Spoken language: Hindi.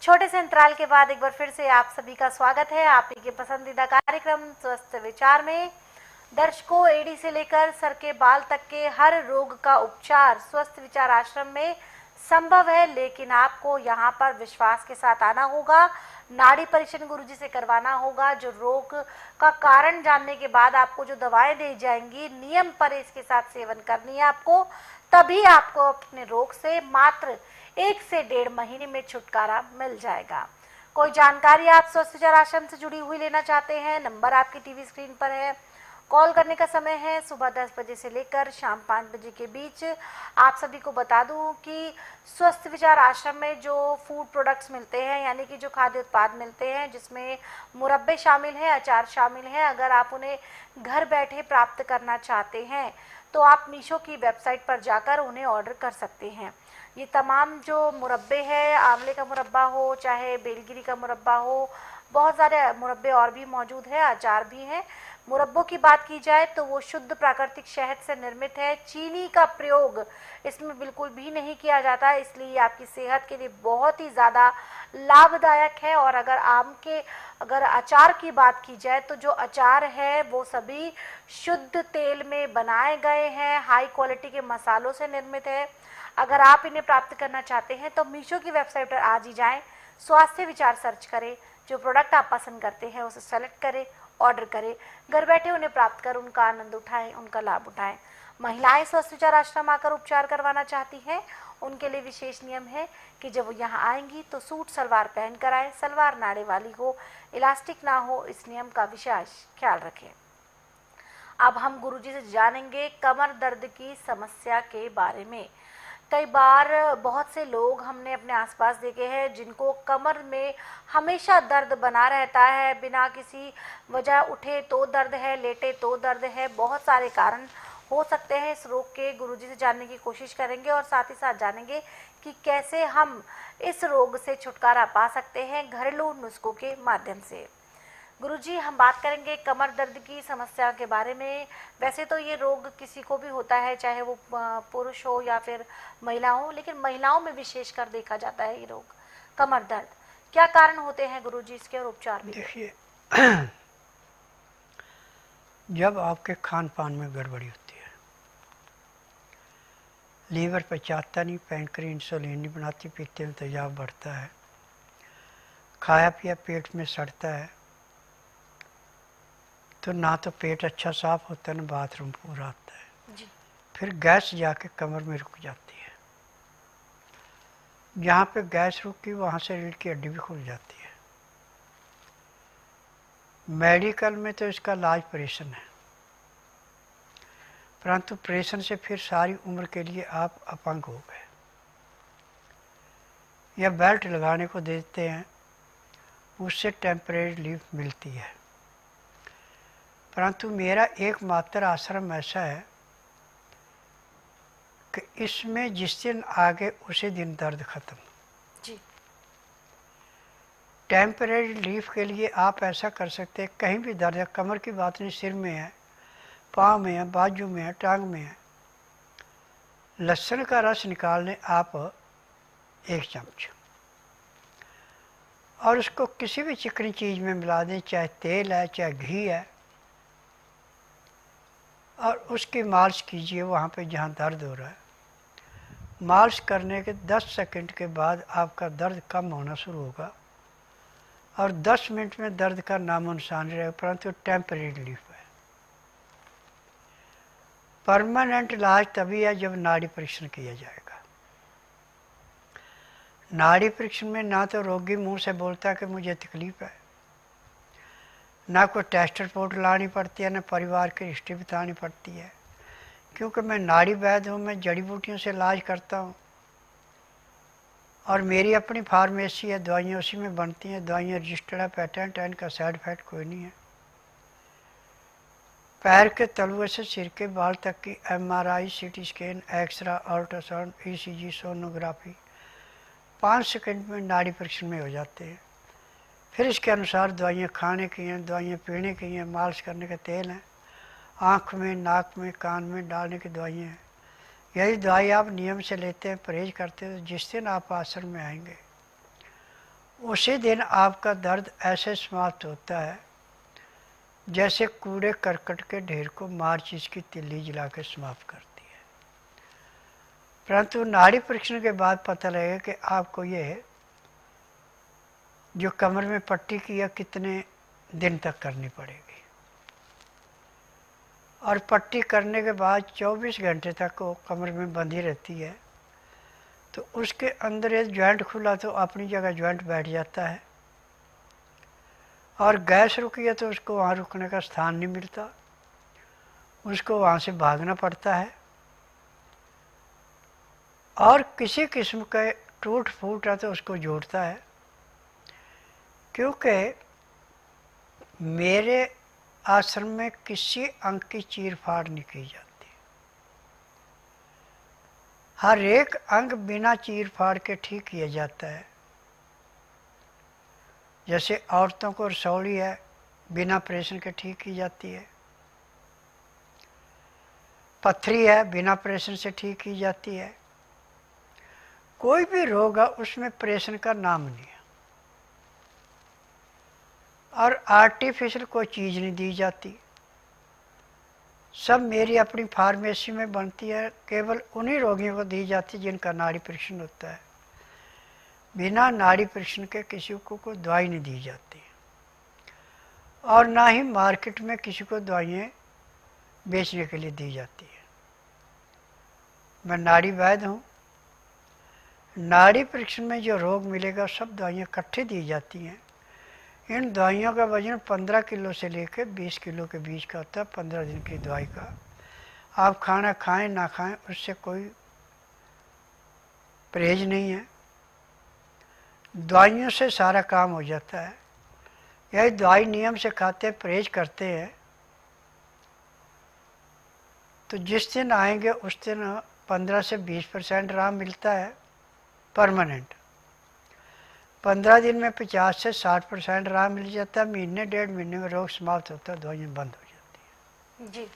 छोटे से अंतराल के बाद एक बार फिर से आप सभी का स्वागत है आप ही के पसंदीदा कार्यक्रम स्वस्थ विचार में। दर्शकों, एडी से लेकर सर के बाल तक के हर रोग का उपचार स्वस्थ विचार आश्रम में संभव है, लेकिन आपको यहाँ पर विश्वास के साथ आना होगा। नाड़ी परीक्षण गुरुजी से करवाना होगा। जो रोग का कारण जानने के बाद आपको जो दवाएं दी जाएंगी, नियम पर इसके साथ सेवन करनी है आपको, तभी आपको अपने रोग से मात्र 1 से 1.5 महीने में छुटकारा मिल जाएगा। कोई जानकारी आप स्वस्थ विचार आश्रम से जुड़ी हुई लेना चाहते हैं, नंबर आपकी टीवी स्क्रीन पर है। कॉल करने का समय है सुबह 10 बजे से लेकर शाम 5 बजे के बीच। आप सभी को बता दूं कि स्वस्थ विचार आश्रम में जो फूड प्रोडक्ट्स मिलते हैं, यानी कि जो खाद्य उत्पाद मिलते हैं, जिसमें मुरब्बे शामिल हैं, अचार शामिल हैं, अगर आप उन्हें घर बैठे प्राप्त करना चाहते हैं तो आप मीशो की वेबसाइट पर जाकर उन्हें ऑर्डर कर सकते हैं। ये तमाम जो मुरब्बे हैं, आंवले का मुरब्बा हो चाहे बेलगिरी का मुरब्बा हो, बहुत सारे मुरब्बे और भी मौजूद है, अचार भी हैं। मुरब्बों की बात की जाए तो वो शुद्ध प्राकृतिक शहद से निर्मित है। चीनी का प्रयोग इसमें बिल्कुल भी नहीं किया जाता, इसलिए आपकी सेहत के लिए बहुत ही ज़्यादा लाभदायक है। और अगर अचार की बात की जाए तो जो अचार है वो सभी शुद्ध तेल में बनाए गए हैं, हाई क्वालिटी के मसालों से निर्मित है। अगर आप इन्हें प्राप्त करना चाहते हैं तो मीशो की वेबसाइट पर आज ही जाएं, स्वास्थ्य विचार सर्च करें, जो प्रोडक्ट आप पसंद करते हैं उसे सेलेक्ट करें, ऑर्डर करें, घर बैठे उन्हें प्राप्त कर उनका आनंद उठाएं, उनका लाभ उठाएं। महिलाएं स्वस्थ विचार आश्रम आकर उपचार करवाना चाहती हैं, उनके लिए विशेष नियम है कि जब वो यहाँ आएंगी तो सूट सलवार पहन कर आए, सलवार नाड़े वाली हो, इलास्टिक ना हो, इस नियम का विशेष ख्याल रखें। अब हम गुरुजी से जानेंगे कमर दर्द की समस्या के बारे में। कई बार बहुत से लोग हमने अपने आसपास देखे हैं जिनको कमर में हमेशा दर्द बना रहता है, बिना किसी वजह उठे तो दर्द है, लेटे तो दर्द है। बहुत सारे कारण हो सकते हैं इस रोग के। गुरुजी से जानने की कोशिश करेंगे और साथ ही साथ जानेंगे कि कैसे हम इस रोग से छुटकारा पा सकते हैं घरेलू नुस्खों के माध्यम से। गुरुजी, हम बात करेंगे कमर दर्द की समस्या के बारे में। वैसे तो ये रोग किसी को भी होता है, चाहे वो पुरुष हो या फिर महिला हो, लेकिन महिलाओं में विशेषकर देखा जाता है ये रोग कमर दर्द। क्या कारण होते हैं गुरुजी इसके और उपचार भी? देखिए, जब आपके खान पान में गड़बड़ी होती है, लीवर पचाता नहीं, पैंक्रियास इंसुलिन नहीं बनाती, पीते में तेजाब बढ़ता है, खाया पिया पेट में सड़ता है, तो ना तो पेट अच्छा साफ होता है, ना बाथरूम पूरा आता है जी। फिर गैस जाके कमर में रुक जाती है। जहाँ पे गैस रुकी वहाँ से रीढ़ की हड्डी भी खुल जाती है। मेडिकल में तो इसका इलाज ऑपरेशन है, परंतु ऑपरेशन से फिर सारी उम्र के लिए आप अपंग हो गए। या बेल्ट लगाने को देते हैं, उससे टेम्परेरी रिलीफ मिलती है। परंतु मेरा एकमात्र आश्रम ऐसा है कि इसमें जिस दिन आगे उसी दिन दर्द खत्म। जी। टेम्परेरी रिलीफ के लिए आप ऐसा कर सकते हैं, कहीं भी दर्द है, कमर की बात नहीं, सिर में है, पाँव में है, बाजू में है, टांग में है, लहसुन का रस निकाल लें आप 1 चम्मच, और उसको किसी भी चिकनी चीज़ में मिला दें, चाहे तेल है चाहे घी है, और उसकी मालिश कीजिए वहाँ पे जहाँ दर्द हो रहा है। मालिश करने के 10 सेकंड के बाद आपका दर्द कम होना शुरू होगा और 10 मिनट में दर्द का नामो निशान रहेगा, परंतु टेम्परेरी रिलीफ है। परमानेंट इलाज तभी है जब नाड़ी परीक्षण किया जाएगा। नाड़ी परीक्षण में ना तो रोगी मुंह से बोलता है कि मुझे तकलीफ है, ना कोई टेस्ट रिपोर्ट लानी पड़ती है, ना परिवार की हिस्ट्री बतानी पड़ती है, क्योंकि मैं नाड़ी वैद्य हूँ, मैं जड़ी बूटियों से इलाज करता हूँ और मेरी अपनी फार्मेसी है, दवाइयाँ उसी में बनती हैं, दवाइयाँ रजिस्टर्ड है, पेटेंट है, इनका साइड इफेक्ट कोई नहीं है। पैर के तलुए से सिर के बाल तक की MRI, CT scan, x ray, ultrasound, ECG, sonography 5 second में नाड़ी परीक्षण में हो जाते हैं। फिर इसके अनुसार दवाइयाँ खाने की हैं, दवाइयाँ पीने की हैं, मालिश करने के तेल हैं, आँख में, नाक में, कान में डालने की दवाइयाँ हैं। यही दवाई आप नियम से लेते हैं, परहेज करते हैं, तो जिस दिन आप आश्रम में आएंगे उसी दिन आपका दर्द ऐसे समाप्त होता है जैसे कूड़े करकट के ढेर को माचिस की तिल्ली जला के समाप्त करती है। परंतु नाड़ी परीक्षण के बाद पता लगेगा कि आपको ये जो कमर में पट्टी की है कितने दिन तक करनी पड़ेगी, और पट्टी करने के बाद 24 घंटे तक वो कमर में बंधी रहती है। तो उसके अंदर एक जॉइंट खुला तो अपनी जगह जॉइंट बैठ जाता है, और गैस रुकी है तो उसको वहाँ रुकने का स्थान नहीं मिलता, उसको वहाँ से भागना पड़ता है। और किसी किस्म का टूट फूट है तो उसको जोड़ता है, क्योंकि मेरे आश्रम में किसी अंग की चीर फाड़ नहीं की जाती। हर एक अंग बिना चीर फाड़ के ठीक किया जाता है। जैसे औरतों को रसौली है, बिना ऑपरेशन के ठीक की जाती है। पथरी है, बिना ऑपरेशन से ठीक की जाती है। कोई भी रोग है उसमें ऑपरेशन का नाम नहीं है, और आर्टिफिशियल कोई चीज़ नहीं दी जाती। सब मेरी अपनी फार्मेसी में बनती है, केवल उन्हीं रोगियों को दी जाती है जिनका नाड़ी परीक्षण होता है। बिना नाड़ी परीक्षण के किसी को कोई दवाई नहीं दी जाती, और ना ही मार्केट में किसी को दवाइयाँ बेचने के लिए दी जाती है। मैं नाड़ी वैद्य हूँ। नाड़ी परीक्षण में जो रोग मिलेगा सब दवाइयाँ इकट्ठी दी जाती हैं। इन दवाइयों का वजन 15 किलो से लेकर 20 किलो के बीच का होता है। 15 दिन की दवाई का आप खाना खाएं ना खाएं उससे कोई परहेज नहीं है, दवाइयों से सारा काम हो जाता है। यही दवाई नियम से खाते परहेज करते हैं तो जिस दिन आएंगे उस दिन 15 से 20% आराम मिलता है परमानेंट। 15 दिन में 50 से 60% आराम मिल जाता है। महीने 1.5 महीने में रोग समाप्त होता है, दवाइयाँ बंद हो जाती है। जी।